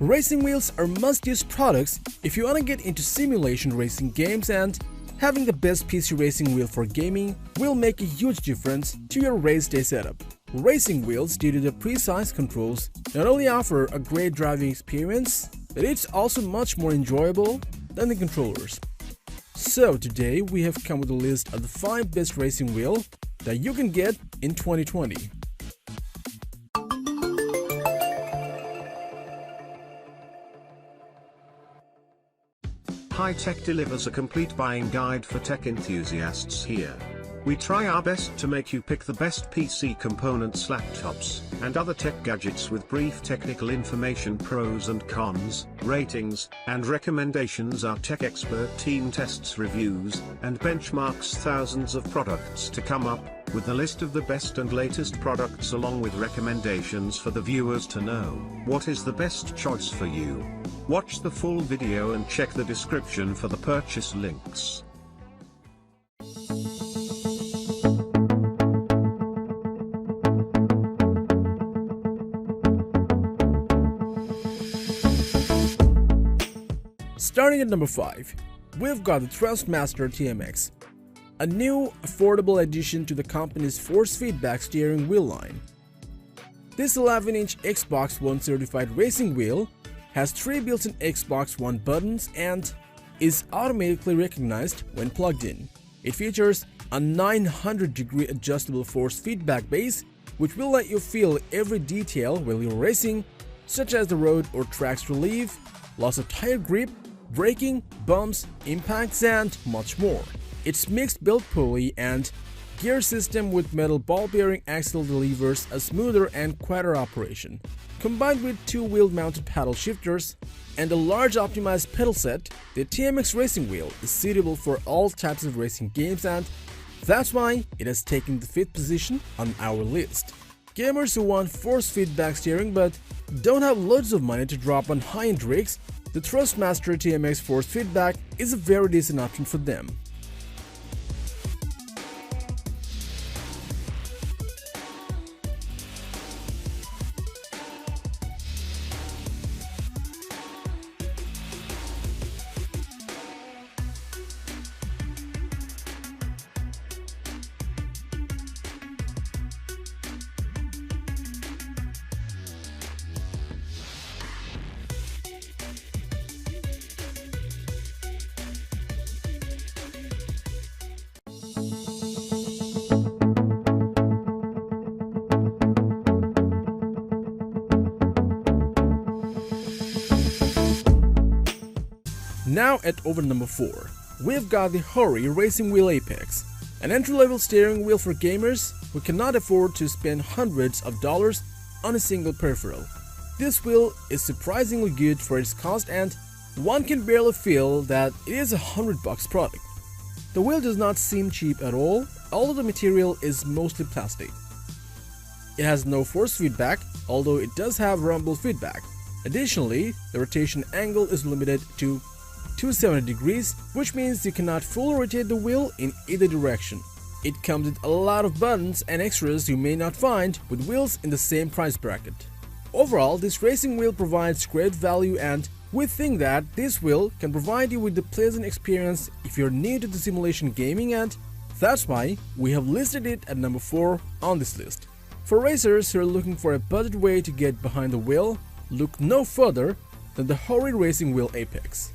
Racing wheels are must-use products if you want to get into simulation racing games, and having the best PC racing wheel for gaming will make a huge difference to your race day setup. Racing wheels, due to the precise controls, not only offer a great driving experience, but it's also much more enjoyable than the controllers. So today we have come with a list of the 5 best racing wheel that you can get in 2020. Hi-Tech delivers a complete buying guide for tech enthusiasts here. We try our best to make you pick the best PC components, laptops, and other tech gadgets with brief technical information, pros and cons, ratings, and recommendations. Our tech expert team tests, reviews, and benchmarks thousands of products to come up with a list of the best and latest products, along with recommendations for the viewers to know what is the best choice for you. Watch the full video and check the description for the purchase links. Starting at number 5, we've got the Thrustmaster TMX, a new, affordable addition to the company's force feedback steering wheel line. This 11-inch Xbox One certified racing wheel has 3 built-in Xbox One buttons and is automatically recognized when plugged in. It features a 900-degree adjustable force feedback base, which will let you feel every detail while you're racing, such as the road or track's relief, loss of tire grip, braking, bumps, impacts, and much more. Its mixed build pulley and gear system with metal ball bearing axle delivers a smoother and quieter operation. Combined with 2 wheel-mounted paddle shifters and a large optimized pedal set, the TMX racing wheel is suitable for all types of racing games, and that's why it has taken the 5th position on our list. Gamers who want force feedback steering but don't have loads of money to drop on high-end rigs, the Thrustmaster TMX force feedback is a very decent option for them. Now at over number 4, we've got the Hori Racing Wheel Apex, an entry-level steering wheel for gamers who cannot afford to spend hundreds of dollars on a single peripheral. This wheel is surprisingly good for its cost, and one can barely feel that it is a $100 product. The wheel does not seem cheap at all, although the material is mostly plastic. It has no force feedback, although it does have rumble feedback. Additionally, the rotation angle is limited to 270 degrees, which means you cannot fully rotate the wheel in either direction. It comes with a lot of buttons and extras you may not find with wheels in the same price bracket. Overall, this racing wheel provides great value, and we think that this wheel can provide you with a pleasant experience if you're new to the simulation gaming, and that's why we have listed it at number 4 on this list. For racers who are looking for a budget way to get behind the wheel, look no further than the Hori Racing Wheel Apex.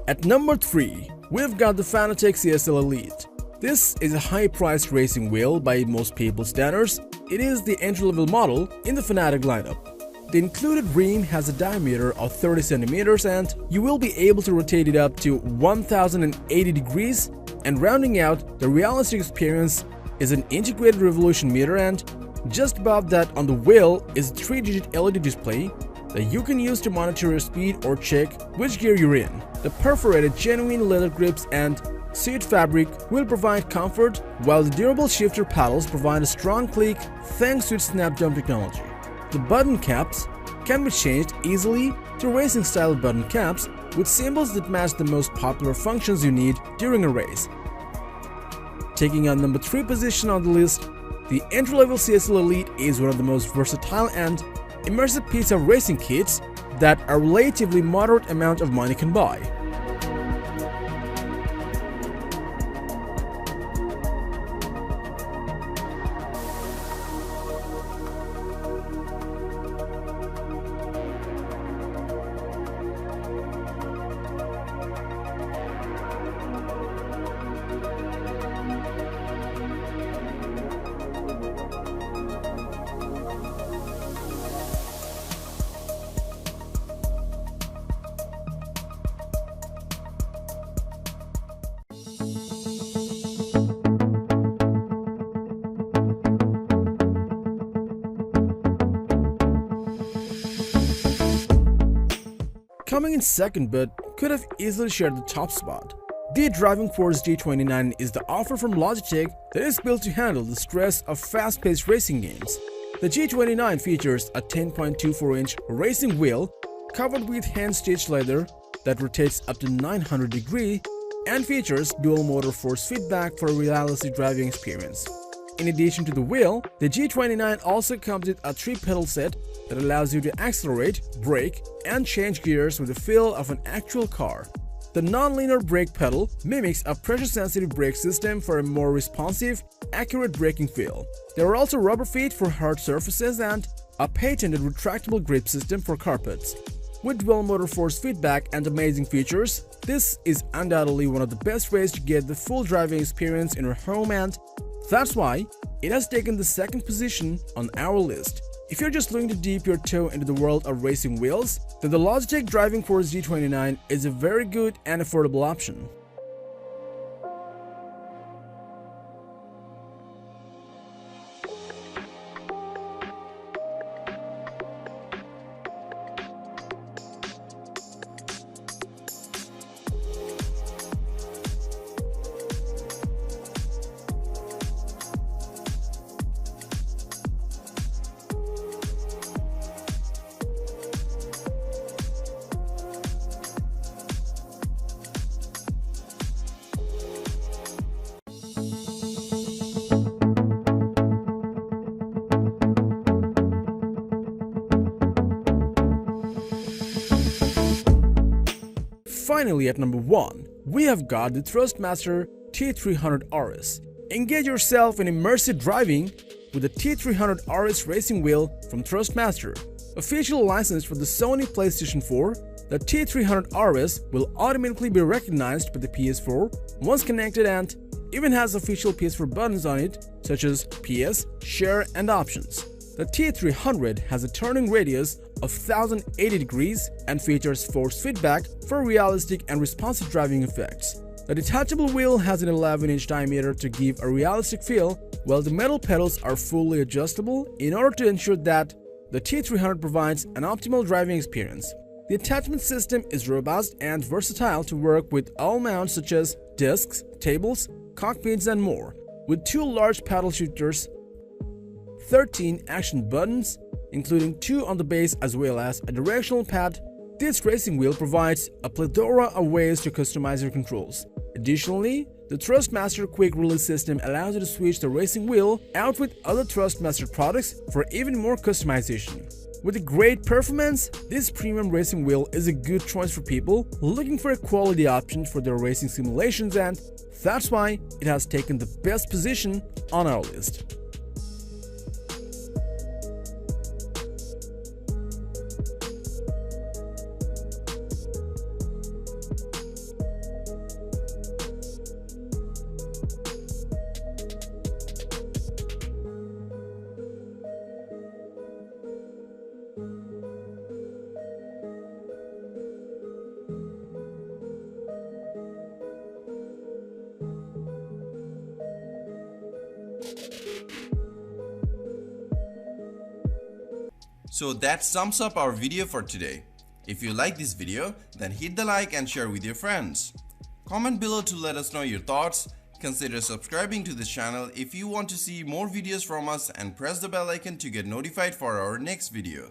At number 3, we've got the Fanatec CSL Elite. This is a high-priced racing wheel by most people's standards. It is the entry-level model in the Fanatec lineup. The included rim has a diameter of 30 centimeters and you will be able to rotate it up to 1080 degrees, and rounding out the realistic experience is an integrated revolution meter, and just above that on the wheel is a 3-digit LED display that you can use to monitor your speed or check which gear you're in. The perforated genuine leather grips and seat fabric will provide comfort, while the durable shifter paddles provide a strong click thanks to its snap jump technology. The button caps can be changed easily to racing-style button caps with symbols that match the most popular functions you need during a race. Taking on number 3 position on the list, the entry-level CSL Elite is one of the most versatile and immersive piece of racing kits that a relatively moderate amount of money can buy. Coming in second but could have easily shared the top spot, the Driving Force G29 is the offer from Logitech that is built to handle the stress of fast-paced racing games. The G29 features a 10.24-inch racing wheel covered with hand-stitched leather that rotates up to 900 degrees and features dual motor force feedback for a realistic driving experience. In addition to the wheel, the G29 also comes with a 3-pedal set that allows you to accelerate, brake, and change gears with the feel of an actual car. The non-linear brake pedal mimics a pressure-sensitive brake system for a more responsive, accurate braking feel. There are also rubber feet for hard surfaces and a patented retractable grip system for carpets. With dual motor force feedback and amazing features, this is undoubtedly one of the best ways to get the full driving experience in your home, and that's why it has taken the second position on our list. If you're just looking to dip your toe into the world of racing wheels, then the Logitech Driving Force G29 is a very good and affordable option. Finally, at number 1, we have got the Thrustmaster T300 RS. Engage yourself in immersive driving with the T300 RS racing wheel from Thrustmaster. Officially licensed for the Sony PlayStation 4, the T300 RS will automatically be recognized by the PS4 once connected, and even has official PS4 buttons on it such as PS, Share, and Options. The T300 has a turning radius of 1080 degrees and features force feedback for realistic and responsive driving effects. The detachable wheel has an 11-inch diameter to give a realistic feel, while the metal pedals are fully adjustable in order to ensure that the T300 provides an optimal driving experience. The attachment system is robust and versatile to work with all mounts such as desks, tables, cockpits, and more. With 2 large paddle shifters, 13 action buttons, including 2 on the base as well as a directional pad, this racing wheel provides a plethora of ways to customize your controls. Additionally, the Thrustmaster Quick Release system allows you to switch the racing wheel out with other Thrustmaster products for even more customization. With a great performance, this premium racing wheel is a good choice for people looking for a quality option for their racing simulations, and that's why it has taken the best position on our list. So that sums up our video for today. If you like this video, then hit the like and share with your friends. Comment below to let us know your thoughts. Consider subscribing to this channel if you want to see more videos from us and press the bell icon to get notified for our next video.